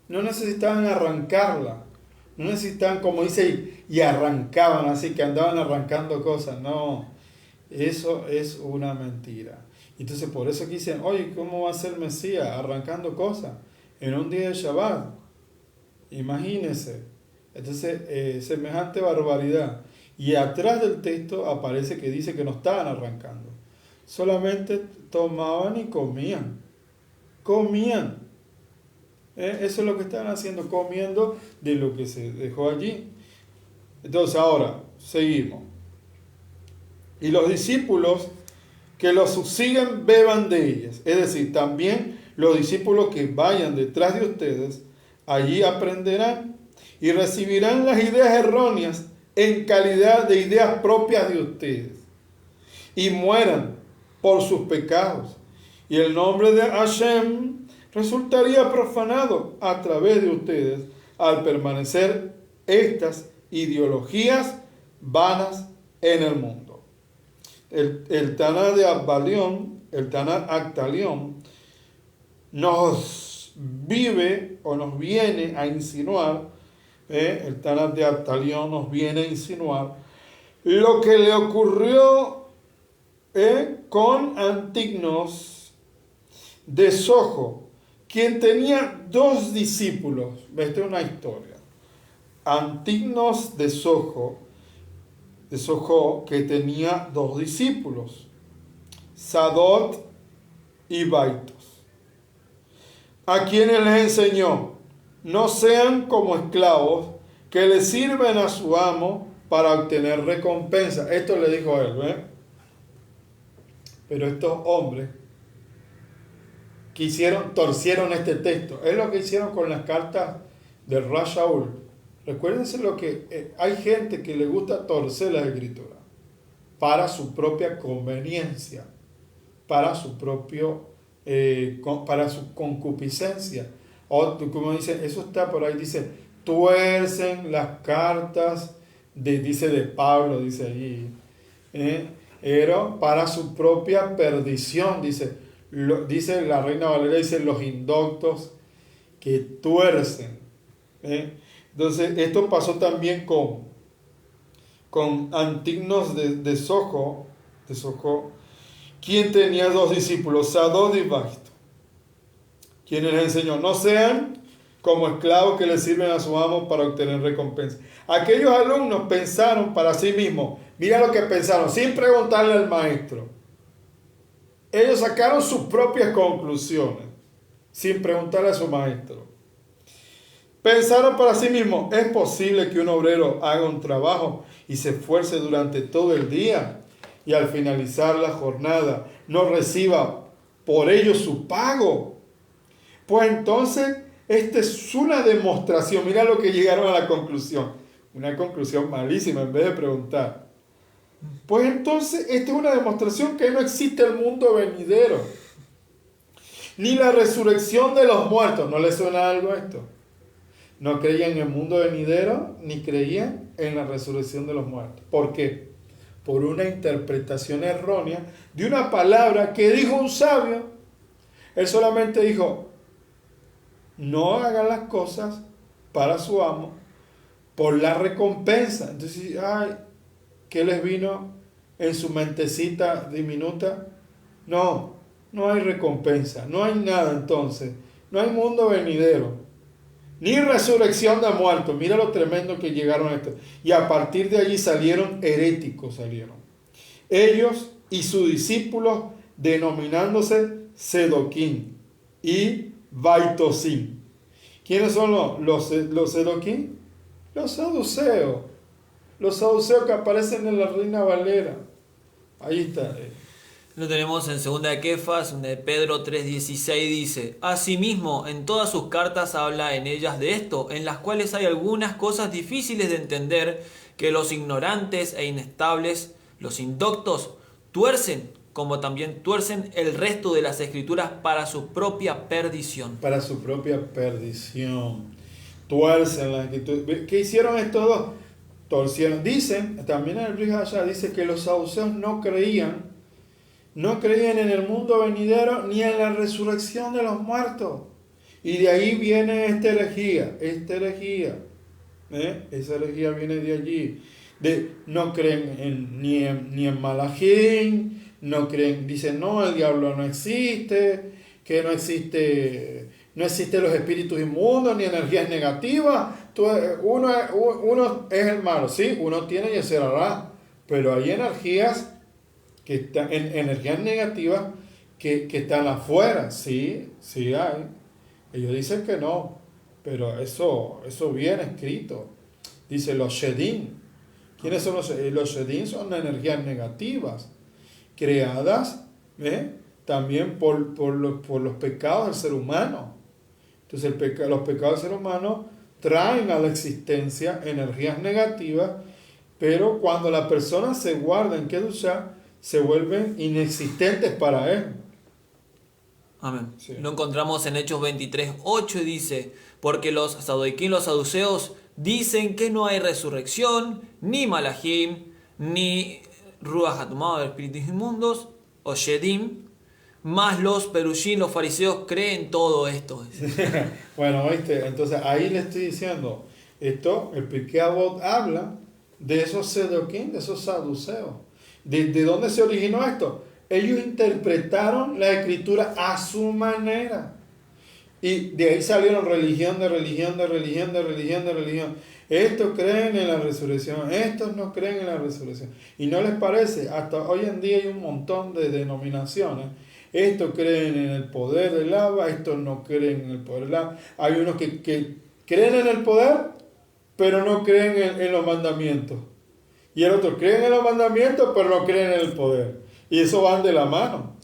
Speaker 1: No necesitaban arrancarla. No necesitaban, como dice, y arrancaban, así que andaban arrancando cosas. No, eso es una mentira. Entonces por eso que dicen, oye, ¿cómo va a ser Mesías arrancando cosas en un día de Shabbat? Imagínense. Entonces, semejante barbaridad. Y atrás del texto aparece que dice que no estaban arrancando. Solamente tomaban y comían. Comían. Eso es lo que estaban haciendo, comiendo de lo que se dejó allí. Entonces ahora, seguimos. Y los discípulos que los siguen beban de ellas. Es decir, también los discípulos que vayan detrás de ustedes, allí aprenderán y recibirán las ideas erróneas en calidad de ideas propias de ustedes. Y mueran por sus pecados. Y el nombre de Hashem resultaría profanado a través de ustedes al permanecer estas ideologías vanas en el mundo. El Taná de Abalión, el Taná Actalión, nos viene a insinuar, el Taná de Actalión nos viene a insinuar lo que le ocurrió con Antignos de Sojo, quien tenía 2 discípulos. Esta es una historia. Antignos de Sojo, que tenía 2 discípulos, Sadot y Baitos, a quienes les enseñó: no sean como esclavos que le sirven a su amo para obtener recompensa. Esto le dijo a él, Pero estos hombres torcieron este texto. Es lo que hicieron con las cartas del Rav Shaul. Recuérdense lo que hay gente que le gusta torcer la escritura para su propia conveniencia, para su concupiscencia. O como dice, eso está por ahí, dice, tuercen las cartas de Pablo, dice allí, pero para su propia perdición, dice la Reina Valera, dice los indoctos que tuercen. Entonces esto pasó también con Antignos de Sojo, quien tenía 2 discípulos, Sadot y Baito, quienes les enseñó: no sean como esclavos que le sirven a su amo para obtener recompensa. Aquellos alumnos pensaron para sí mismos, mira lo que pensaron, sin preguntarle al maestro. Ellos sacaron sus propias conclusiones, sin preguntarle a su maestro. Pensaron para sí mismos: ¿es posible que un obrero haga un trabajo y se esfuerce durante todo el día y al finalizar la jornada no reciba por ello su pago? Pues entonces, esta es una demostración. Mira lo que llegaron a la conclusión. Una conclusión malísima en vez de preguntar. Pues entonces, esta es una demostración que no existe el mundo venidero, ni la resurrección de los muertos. ¿No les suena algo esto? No creían en el mundo venidero, ni creían en la resurrección de los muertos. ¿Por qué? Por una interpretación errónea de una palabra que dijo un sabio. Él solamente dijo: no hagan las cosas para su amo por la recompensa. Entonces, ¿Qué les vino en su mentecita diminuta? No hay recompensa, no hay nada entonces, no hay mundo venidero, ni resurrección de muertos. Mira lo tremendo que llegaron a esto. Y a partir de allí salieron heréticos, ellos y sus discípulos, denominándose Sedoquín y Baitosín. ¿Quiénes son los Sedoquín? Los saduceos. Los saduceos que aparecen en la Reina Valera. Ahí está.
Speaker 2: Lo tenemos en 2 de Kefas, de Pedro 3:16 dice: Asimismo, en todas sus cartas habla en ellas de esto, en las cuales hay algunas cosas difíciles de entender, que los ignorantes e inestables, los indoctos, tuercen, como también tuercen el resto de las escrituras para su propia perdición.
Speaker 1: Para su propia perdición. Tuercen la escritura. ¿Qué hicieron estos dos? Torcieron. Dicen, también en el Brit Hadashah dice que los saduceos no creían en el mundo venidero ni en la resurrección de los muertos. Y de ahí viene esta herejía. Esa herejía viene de allí. No creen ni en Malachim, no creen, dicen no, el diablo no existe, que no existe los espíritus inmundos ni energías negativas. Uno es el malo, sí, uno tiene y será, pero hay energías energías negativas que están afuera, sí hay. Ellos dicen que no, pero eso viene escrito. Dice los Shedim. ¿Quiénes son los Shedim? Son energías negativas, creadas también por los pecados del ser humano. Entonces los pecados del ser humano traen a la existencia energías negativas, pero cuando la persona se guarda en Kedushá, se vuelven inexistentes para él.
Speaker 2: Amén.
Speaker 1: Sí.
Speaker 2: Lo encontramos en Hechos 23:8 y dice: Porque los saduquín, los saduceos, dicen que no hay resurrección, ni malachim, ni ruach hatumá, de espíritus inmundos, o shedim, más los perushim, los fariseos, creen todo esto.
Speaker 1: Bueno, ¿viste? Entonces ahí le estoy diciendo, el Pirkei Avot habla de esos sedoquín, de esos saduceos. ¿De dónde se originó esto? Ellos interpretaron la escritura a su manera. Y de ahí salieron religión. Estos creen en la resurrección, estos no creen en la resurrección. ¿Y no les parece? Hasta hoy en día hay un montón de denominaciones. Estos creen en el poder del agua, estos no creen en el poder del agua. Hay unos que creen en el poder, pero no creen en los mandamientos. Y el otro creen en los mandamientos, pero no creen en el poder. Y eso van de la mano.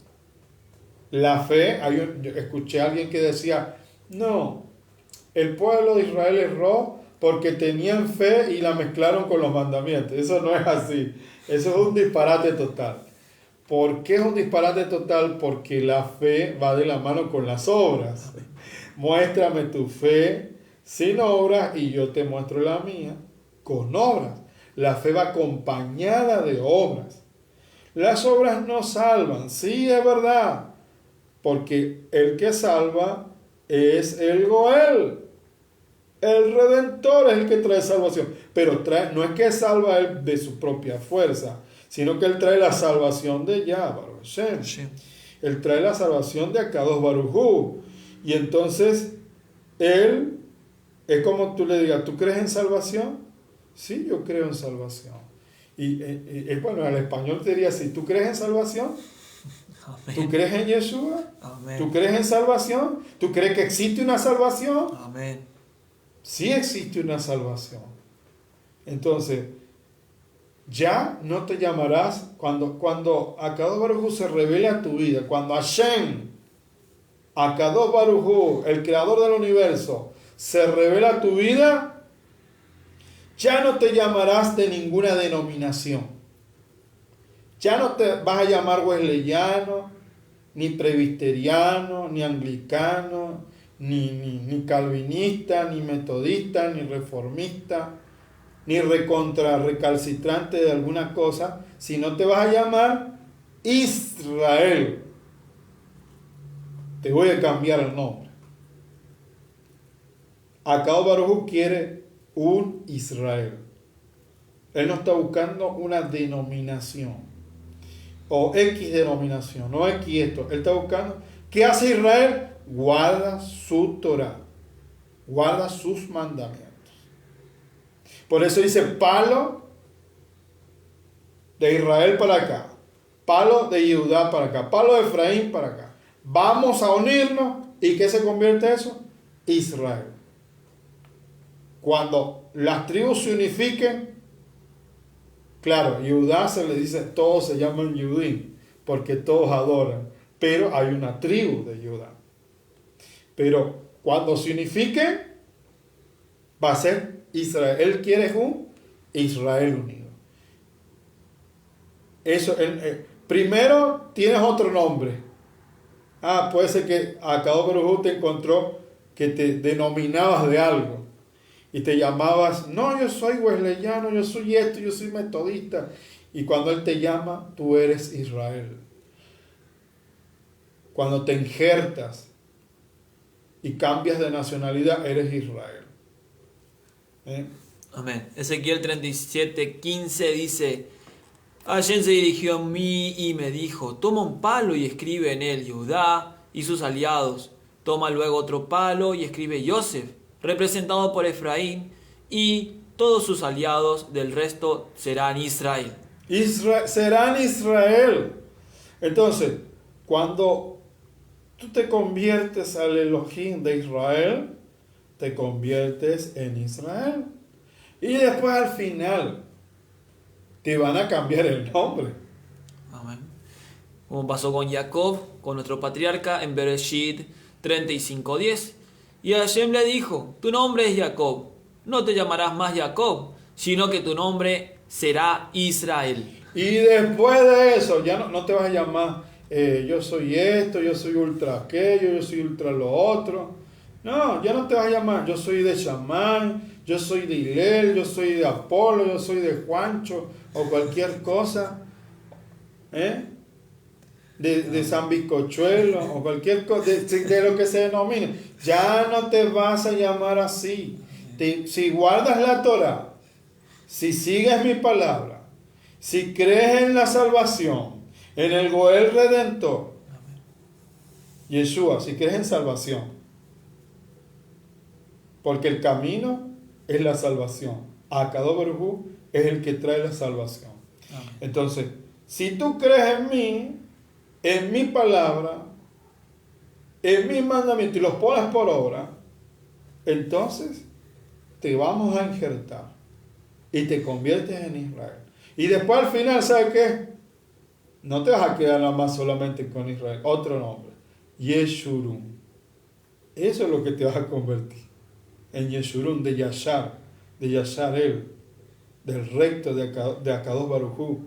Speaker 1: La fe, yo escuché a alguien que decía, no, el pueblo de Israel erró porque tenían fe y la mezclaron con los mandamientos. Eso no es así. Eso es un disparate total. ¿Por qué es un disparate total? Porque la fe va de la mano con las obras. Muéstrame tu fe sin obras y yo te muestro la mía con obras. La fe va acompañada de obras. Las obras no salvan, sí, es verdad, porque el que salva es el Goel, el Redentor es el que trae salvación, pero no es que salva él de su propia fuerza, sino que él trae la salvación de Yah, Baruch Hashem. Sí. Él trae la salvación de Akadosh Baruj Hu, y entonces él es como tú le digas, ¿tú crees en salvación? Sí, yo creo en salvación. Y bueno, al español te diría así, ¿tú crees en salvación? Amén. ¿Tú crees en Yeshua? Amén. ¿Tú crees en salvación? ¿Tú crees que existe una salvación?
Speaker 2: Amén.
Speaker 1: Sí existe una salvación. Entonces, ya no te llamarás, cuando Akadosh Baruj Hu se revela a tu vida, cuando Hashem, Akadosh Baruj Hu, el creador del universo, se revela a tu vida, ya no te llamarás de ninguna denominación. Ya no te vas a llamar wesleyano, ni presbiteriano, ni anglicano, ni calvinista, ni metodista, ni reformista, ni recalcitrante de alguna cosa, sino te vas a llamar Israel. Te voy a cambiar el nombre. Akadosh Baruj Hu quiere un Israel. Él no está buscando una denominación o X denominación, no X esto. Él está buscando, ¿qué hace Israel? Guarda su Torah, guarda sus mandamientos. Por eso dice palo de Israel para acá, palo de Judá para acá, palo de Efraín para acá. Vamos a unirnos. ¿Y qué se convierte eso? Israel. Cuando las tribus se unifiquen, claro, Judá se le dice, todos se llaman Yudim, porque todos adoran, pero hay una tribu de Judá. Pero cuando se unifiquen, va a ser Israel. Él quiere un Israel unido. Eso, primero tienes otro nombre. Puede ser que Akadosh Baruj Hu te encontró que te denominabas de algo y te llamabas, no, yo soy wesleyano, yo soy esto, yo soy metodista. Y cuando Él te llama, tú eres Israel. Cuando te injertas y cambias de nacionalidad, eres Israel.
Speaker 2: Amén. Ezequiel 37:15 dice: Hashem se dirigió a mí y me dijo: toma un palo y escribe en él Judá y sus aliados. Toma luego otro palo y escribe Yosef, representado por Efraín, y todos sus aliados del resto serán Israel.
Speaker 1: Serán Israel. Entonces, cuando tú te conviertes al Elohim de Israel, te conviertes en Israel. Y después al final te van a cambiar el nombre.
Speaker 2: Amén. Como pasó con Jacob, con nuestro patriarca, en Bereshit 35:10. Y Hashem le dijo: tu nombre es Jacob, no te llamarás más Jacob, sino que tu nombre será Israel.
Speaker 1: Y después de eso, ya no te vas a llamar yo soy esto, yo soy ultra aquello, yo soy ultra lo otro. No, ya no te vas a llamar yo soy de Shammai, yo soy de Hillel, yo soy de Apolo, yo soy de Juancho, o cualquier cosa, de San Bizcochuelo, o cualquier cosa, de lo que se denomine. Ya no te vas a llamar así. Si guardas la Torah, si sigues mi palabra, si crees en la salvación, en el Goel Redentor, Yeshua, si crees en salvación, porque el camino es la salvación. Akadosh Baruj Hu es el que trae la salvación. Amén. Entonces, si tú crees en mí, en mi palabra, en mis mandamientos y los pones por obra, entonces te vamos a injertar y te conviertes en Israel. Y después al final, ¿sabes qué? No te vas a quedar nada más solamente con Israel. Otro nombre, Yeshurun. Eso es lo que te vas a convertir. En Yeshurun, de Yashar él, del recto de Akadosh Baruj Hu,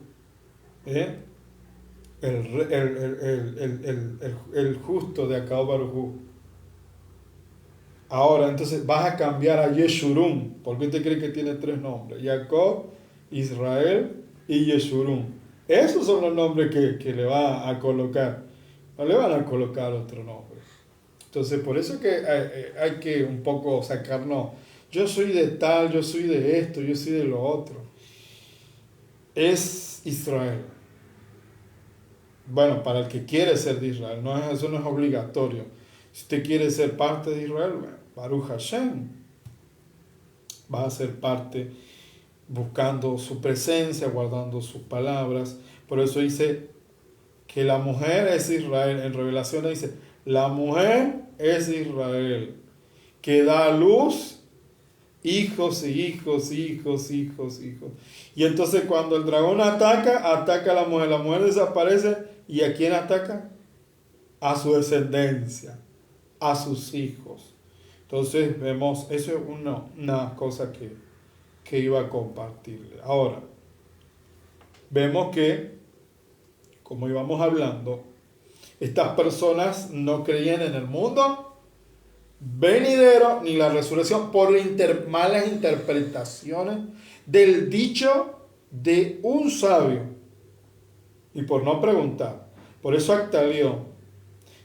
Speaker 1: el justo de Akadosh Baruj Hu. Ahora, entonces vas a cambiar a Yeshurun. ¿Por qué usted cree que tiene tres nombres? Jacob, Israel y Yeshurun. Esos son los nombres que le va a colocar. No le van a colocar otro nombre. Entonces, por eso que hay que un poco sacarnos, yo soy de tal, yo soy de esto, yo soy de lo otro. Es Israel. Bueno, para el que quiere ser de Israel, eso no es obligatorio. Si usted quiere ser parte de Israel, Baruch Hashem, va a ser parte buscando su presencia, guardando sus palabras. Por eso dice que la mujer es Israel. En Revelaciones dice, la mujer es Israel, que da a luz hijos y hijos, hijos, hijos, hijos. Y entonces cuando el dragón ataca a la mujer desaparece. ¿Y a quién ataca? A su descendencia, a sus hijos. Entonces vemos, eso es una cosa que iba a compartirle. Ahora, vemos que, como íbamos hablando, estas personas no creían en el mundo venidero ni la resurrección por malas interpretaciones del dicho de un sabio y por no preguntar. Por eso Actalión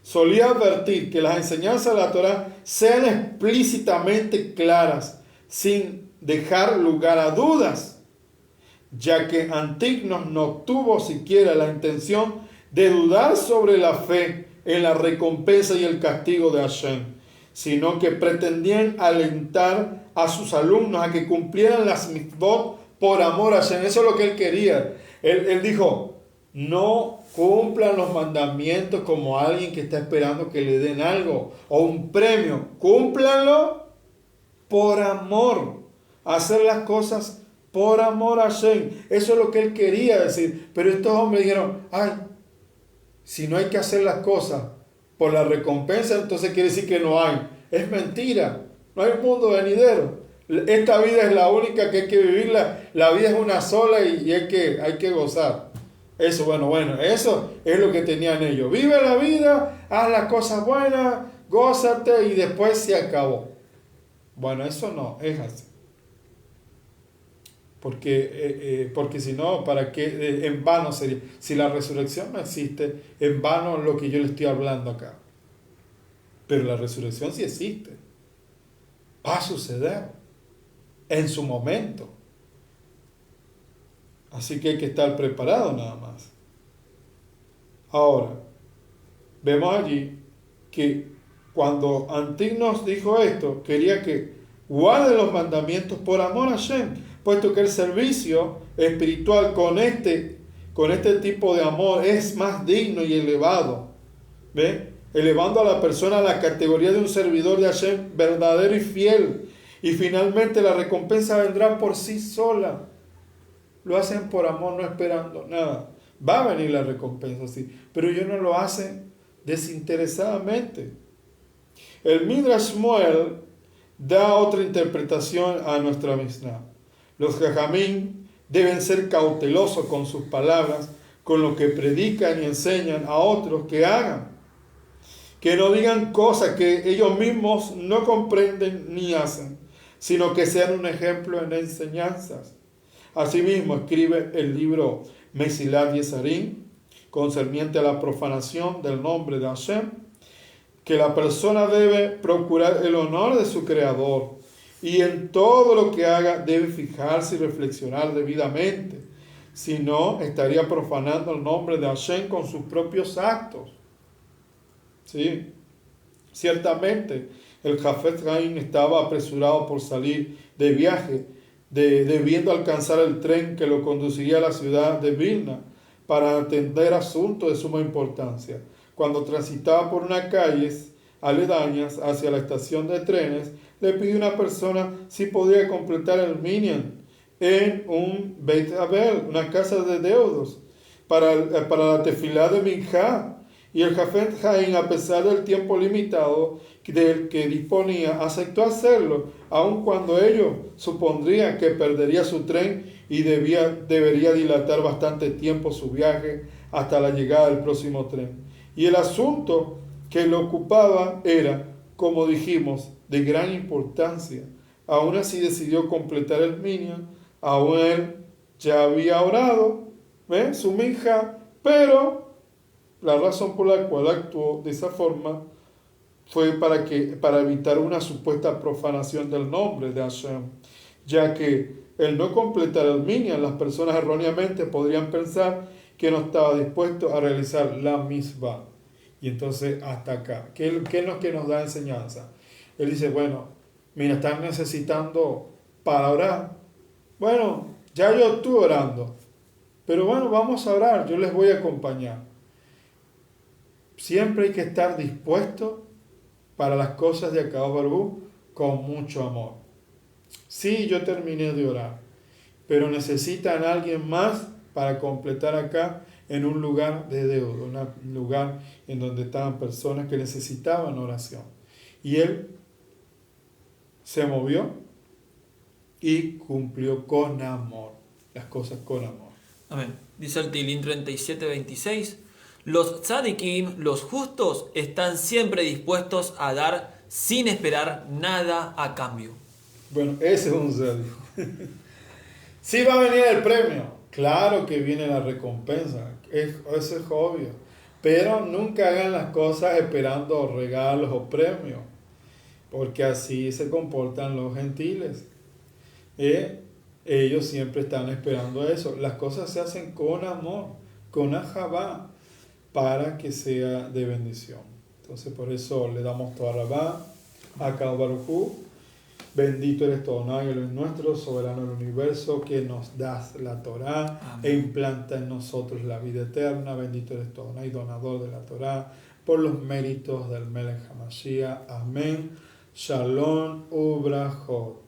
Speaker 1: solía advertir que las enseñanzas de la Torah sean explícitamente claras sin dejar lugar a dudas, ya que Antignos no tuvo siquiera la intención de dudar sobre la fe en la recompensa y el castigo de Hashem, sino que pretendían alentar a sus alumnos a que cumplieran las mitzvot por amor a Hashem. Eso es lo que él quería. Él dijo, no cumplan los mandamientos como alguien que está esperando que le den algo o un premio. Cúmplanlo por amor. Hacer las cosas por amor a Hashem. Eso es lo que él quería decir. Pero estos hombres dijeron, ay, si no hay que hacer las cosas por la recompensa, entonces quiere decir que no hay. Es mentira. No hay mundo venidero. Esta vida es la única que hay que vivirla. La vida es una sola y hay que gozar. Eso, bueno, eso es lo que tenían ellos. Vive la vida, haz las cosas buenas, gózate y después se acabó. Bueno, eso no es así. Porque si no, ¿para qué? En vano sería. Si la resurrección no existe, en vano lo que yo le estoy hablando acá. Pero la resurrección sí existe. Va a suceder en su momento. Así que hay que estar preparado nada más. Ahora, vemos allí que cuando Antignos dijo esto, quería que guarden los mandamientos por amor a Hashem, puesto que el servicio espiritual con este tipo de amor es más digno y elevado. ¿Ve? Elevando a la persona a la categoría de un servidor de Hashem verdadero y fiel. Y finalmente la recompensa vendrá por sí sola. Lo hacen por amor, no esperando nada. Va a venir la recompensa, sí, pero ellos no lo hacen desinteresadamente. El Midrash Shmuel da otra interpretación a nuestra Mishnah. Los Jajamín deben ser cautelosos con sus palabras, con lo que predican y enseñan a otros que hagan. Que no digan cosas que ellos mismos no comprenden ni hacen, sino que sean un ejemplo en enseñanzas. Asimismo, escribe el libro Mesilat Yesarim, concerniente a la profanación del nombre de Hashem, que la persona debe procurar el honor de su Creador y en todo lo que haga debe fijarse y reflexionar debidamente. Si no, estaría profanando el nombre de Hashem con sus propios actos. Sí, ciertamente el Jafet Haim estaba apresurado por salir de viaje, debiendo alcanzar el tren que lo conduciría a la ciudad de Vilna para atender asuntos de suma importancia. Cuando transitaba por unas calles aledañas hacia la estación de trenes, le pidió a una persona si podía completar el minyan en un Beit Abel, una casa de deudos, para la tefilá de Minjá. Y el Jafet Haim, a pesar del tiempo limitado del que disponía, aceptó hacerlo, aun cuando ello supondría que perdería su tren y debería dilatar bastante tiempo su viaje hasta la llegada del próximo tren. Y el asunto que lo ocupaba era, como dijimos, de gran importancia. Aún así decidió completar el minyan. Aún él ya había orado, su minja, pero la razón por la cual actuó de esa forma fue para evitar una supuesta profanación del nombre de Hashem, ya que el no completar el minyan, las personas erróneamente podrían pensar que no estaba dispuesto a realizar la misbah. Y entonces hasta acá, ¿qué es lo que nos da enseñanza? Él dice, bueno, mira, están necesitando para orar. Bueno, ya yo estuve orando, pero bueno, vamos a orar, yo les voy a acompañar. Siempre hay que estar dispuesto para las cosas de Akadosh Baruj Hu con mucho amor. Sí, yo terminé de orar, pero necesitan a alguien más para completar acá en un lugar de deuda, un lugar en donde estaban personas que necesitaban oración. Y él se movió y cumplió con amor, las cosas con amor.
Speaker 2: Amén. Dice el Tilín 37:26. Los tzadikim, los justos, están siempre dispuestos a dar sin esperar nada a cambio.
Speaker 1: Bueno, ese es un tzadik. Sí va a venir el premio. Claro que viene la recompensa. Eso es obvio. Pero nunca hagan las cosas esperando regalos o premios. Porque así se comportan los gentiles. Ellos siempre están esperando eso. Las cosas se hacen con amor, con ahabá, para que sea de bendición. Entonces por eso le damos toda rabá a Kadosh Baruj Hu. Bendito eres tú, Adonai, Elohim nuestro, soberano del universo, que nos das la Torá e implanta en nosotros la vida eterna. Bendito eres tú, Adonai, donador de la Torá, por los méritos del Melech HaMashiach. Amén. Shalom ubrachot.